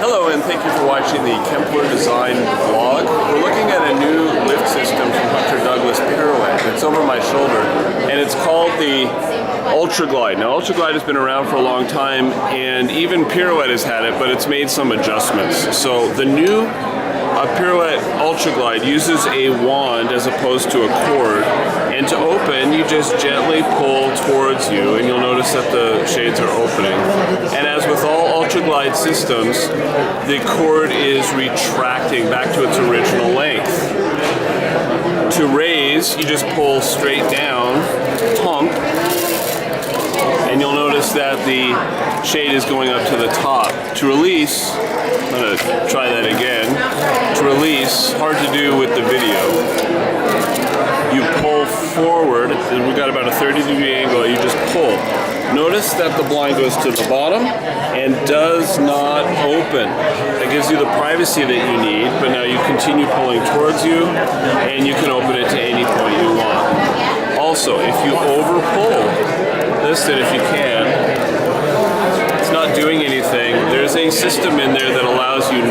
Hello and thank you for watching the Kempler design vlog. We're looking at a new lift system from Hunter Douglas Pirouette. It's over my shoulder and it's called the UltraGlide. Now UltraGlide has been around for a long time and even Pirouette has had it, but it's made some adjustments. So the new Pirouette UltraGlide uses a wand as opposed to a cord, and to open you just gently pull towards you and you'll notice that the shades are opening. And as with all UltraGlide systems, the cord is retracting back to its original length. To raise, you just pull straight down, pump, and you'll notice that the shade is going up to the top. To release, I'm going to try that again. To release, hard to do with the video. You pull forward, and we've got about a 30-degree angle, you just pull. Notice that the blind goes to the bottom and does not open. That gives you the privacy that you need, but now you continue pulling towards you, and you can open it to any point you want. Also, if you over pull, listen if you can, it's not doing anything. There's a system in there that allows you